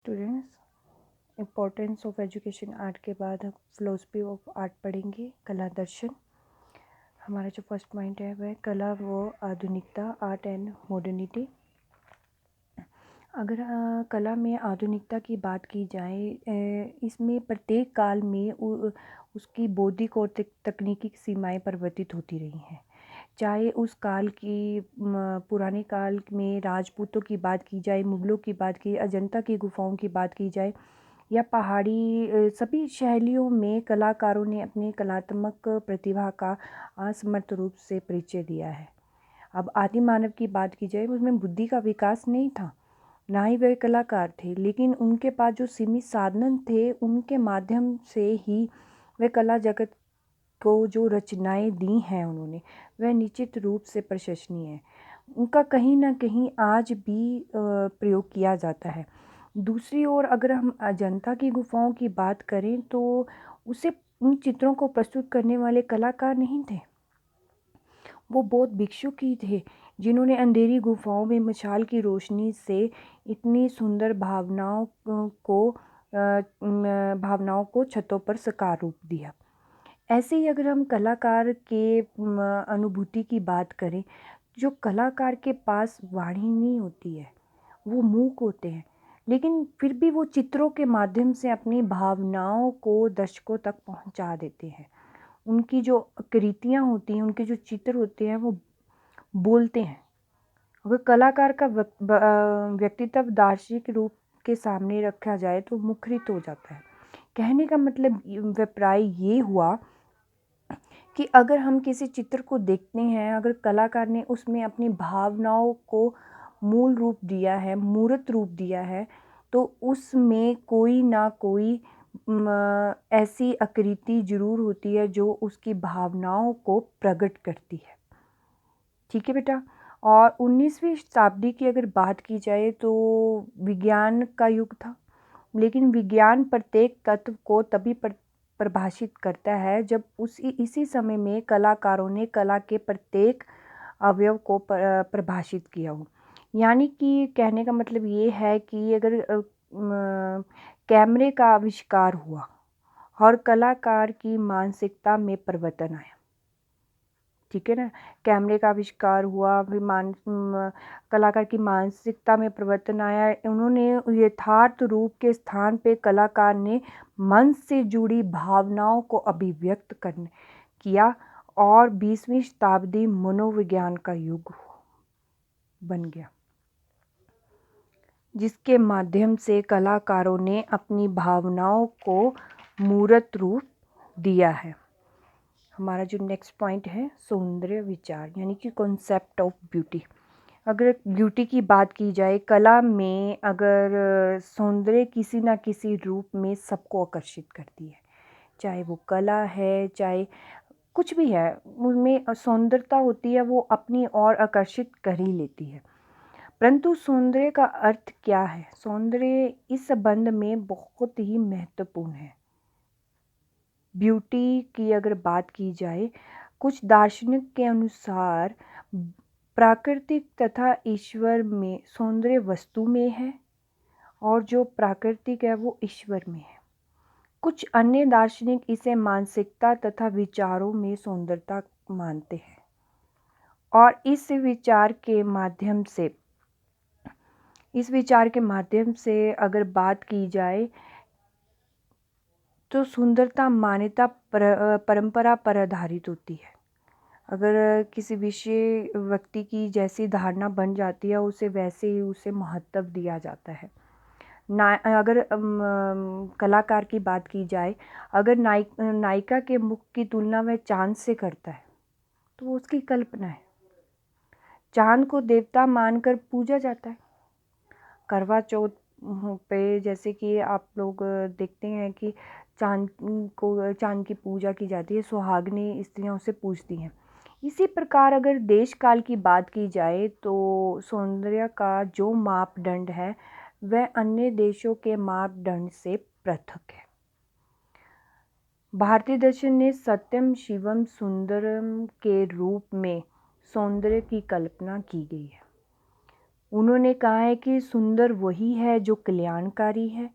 Students, importance of education art के बाद हम फिलोसफी ऑफ आर्ट पढ़ेंगे। कला दर्शन। हमारा जो फर्स्ट पॉइंट है वह कला व आधुनिकता, आर्ट एंड मॉडर्निटी। अगर कला में आधुनिकता की बात की जाए, इसमें प्रत्येक काल में उसकी बौद्धिक और तकनीकी सीमाएं परिवर्तित होती रही हैं। चाहे उस काल की पुराने काल में राजपूतों की बात की जाए, मुगलों की बात की, अजंता की गुफाओं की बात की जाए या पहाड़ी, सभी शैलियों में कलाकारों ने अपनी कलात्मक प्रतिभा का असमर्थ रूप से परिचय दिया है। अब आदि मानव की बात की जाए, उसमें बुद्धि का विकास नहीं था, ना ही वे कलाकार थे, लेकिन उनके पास जो सीमित साधन थे उनके माध्यम से ही वे कला जगत को जो रचनाएं दी हैं उन्होंने, वह निश्चित रूप से प्रशंसनीय है। उनका कहीं ना कहीं आज भी प्रयोग किया जाता है। दूसरी ओर अगर हम अजंता की गुफाओं की बात करें तो उसे उन चित्रों को प्रस्तुत करने वाले कलाकार नहीं थे, वो बौद्ध भिक्षु ही थे जिन्होंने अंधेरी गुफाओं में मशाल की रोशनी से इतनी सुंदर भावनाओं को छतों पर साकार रूप दिया। ऐसे ही अगर हम कलाकार के अनुभूति की बात करें, जो कलाकार के पास वाणी नहीं होती है, वो मूक होते हैं, लेकिन फिर भी वो चित्रों के माध्यम से अपनी भावनाओं को दर्शकों तक पहुंचा देते हैं। उनकी जो कृतियाँ होती हैं, उनके जो चित्र होते हैं, वो बोलते हैं। अगर कलाकार का व्यक्तित्व दार्शनिक रूप के सामने रखा जाए तो मुखरित हो जाता है। कहने का मतलब अभिप्राय ये हुआ कि अगर हम किसी चित्र को देखते हैं, अगर कलाकार ने उसमें अपनी भावनाओं को मूल रूप दिया है, मूर्त रूप दिया है, तो उसमें कोई ना कोई ऐसी आकृति जरूर होती है जो उसकी भावनाओं को प्रकट करती है। ठीक है बेटा। और 19वीं शताब्दी की अगर बात की जाए तो विज्ञान का युग था, लेकिन विज्ञान प्रत्येक तत्व को तभी परिभाषित करता है जब इसी समय में कलाकारों ने कला के प्रत्येक अवयव को परिभाषित किया हो। यानी कि कहने का मतलब ये है कि अगर कैमरे का आविष्कार हुआ और कलाकार की मानसिकता में परिवर्तन आया, ठीक है ना, कैमरे का आविष्कार हुआ, फिर कलाकार की मानसिकता में परिवर्तन आया, उन्होंने यथार्थ रूप के स्थान पे कलाकार ने मन से जुड़ी भावनाओं को अभिव्यक्त करने किया और 20वीं शताब्दी मनोविज्ञान का युग बन गया, जिसके माध्यम से कलाकारों ने अपनी भावनाओं को मूर्त रूप दिया है। हमारा जो नेक्स्ट पॉइंट है सौंदर्य विचार, यानी कि कॉन्सेप्ट ऑफ ब्यूटी। अगर ब्यूटी की बात की जाए, कला में अगर सौंदर्य किसी ना किसी रूप में सबको आकर्षित करती है, चाहे वो कला है, चाहे कुछ भी है, उनमें सौंदर्यता होती है, वो अपनी ओर आकर्षित कर ही लेती है। परंतु सौंदर्य का अर्थ क्या है? सौंदर्य इस संबंध में बहुत ही महत्वपूर्ण है। ब्यूटी की अगर बात की जाए, कुछ दार्शनिक के अनुसार प्राकृतिक तथा ईश्वर में सौंदर्य वस्तु में है और जो प्राकृतिक है वो ईश्वर में है। कुछ अन्य दार्शनिक इसे मानसिकता तथा विचारों में सुंदरता मानते हैं और इस विचार के माध्यम से अगर बात की जाए तो सुंदरता मान्यता परंपरा पर आधारित होती है। अगर किसी विषय व्यक्ति की जैसी धारणा बन जाती है, उसे वैसे ही उसे महत्व दिया जाता है। अगर कलाकार की बात की जाए, अगर नायिका के मुख की तुलना वह चांद से करता है तो वो उसकी कल्पना है। चांद को देवता मानकर पूजा जाता है। करवा चौथ पे जैसे कि आप लोग देखते हैं कि चांद की पूजा की जाती है, सुहागनी स्त्रियां उसे पूजती हैं। इसी प्रकार अगर देश काल की बात की जाए तो सौंदर्य का जो मापदंड है वह अन्य देशों के मापदंड से पृथक है। भारतीय दर्शन ने सत्यम शिवम सुंदरम के रूप में सौंदर्य की कल्पना की गई है। उन्होंने कहा है कि सुंदर वही है जो कल्याणकारी है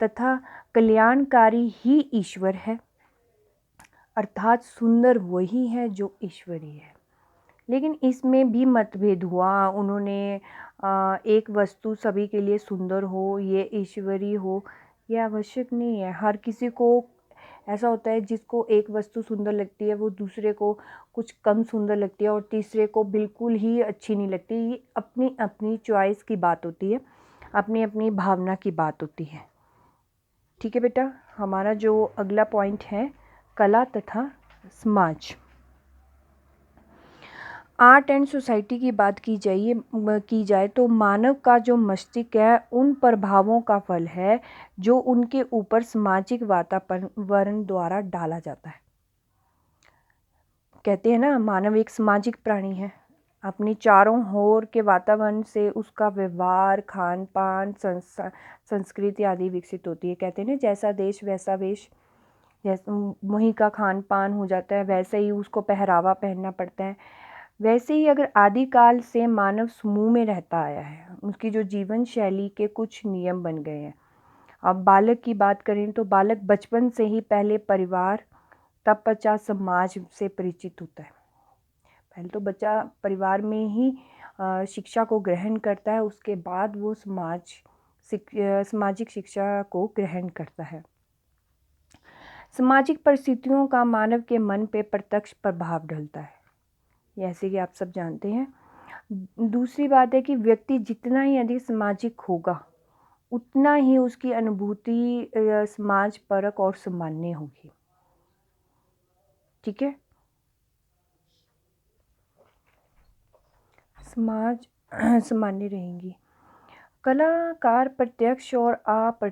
तथा कल्याणकारी ही ईश्वर है, अर्थात सुंदर वही है जो ईश्वरी है। लेकिन इसमें भी मतभेद हुआ। उन्होंने एक वस्तु सभी के लिए सुंदर हो, ये ईश्वरी हो, ये आवश्यक नहीं है। हर किसी को ऐसा होता है, जिसको एक वस्तु सुंदर लगती है वो दूसरे को कुछ कम सुंदर लगती है और तीसरे को बिल्कुल ही अच्छी नहीं लगती। ये अपनी अपनी चॉइस की बात होती है, अपनी अपनी भावना की बात होती है। ठीक है बेटा, हमारा जो अगला पॉइंट है कला तथा समाज। आर्ट एंड सोसाइटी की बात की जाए तो मानव का जो मस्तिष्क है उन प्रभावों का फल है जो उनके ऊपर सामाजिक वातावरण द्वारा डाला जाता है। कहते हैं ना, मानव एक सामाजिक प्राणी है। अपनी चारों ओर के वातावरण से उसका व्यवहार, खान पान, संस्कृति आदि विकसित होती है। कहते हैं ना, जैसा देश वैसा वेश। जैसे वहीं का खान पान हो जाता है, वैसे ही उसको पहरावा पहनना पड़ता है। वैसे ही अगर आदिकाल से मानव समूह में रहता आया है, उसकी जो जीवन शैली के कुछ नियम बन गए हैं। अब बालक की बात करें तो बालक बचपन से ही पहले परिवार, तब पश्चात समाज से परिचित होता है। पहले तो बच्चा परिवार में ही शिक्षा को ग्रहण करता है, उसके बाद वो सामाजिक शिक्षा को ग्रहण करता है। सामाजिक परिस्थितियों का मानव के मन पे प्रत्यक्ष प्रभाव डालता है, जैसे कि आप सब जानते हैं। दूसरी बात है कि व्यक्ति जितना ही अधिक सामाजिक होगा उतना ही उसकी अनुभूति समाज परक और सामान्य होगी। ठीक है, समाज सामान्य रहेंगी। कलाकार प्रत्यक्ष और अप्रत्यक्ष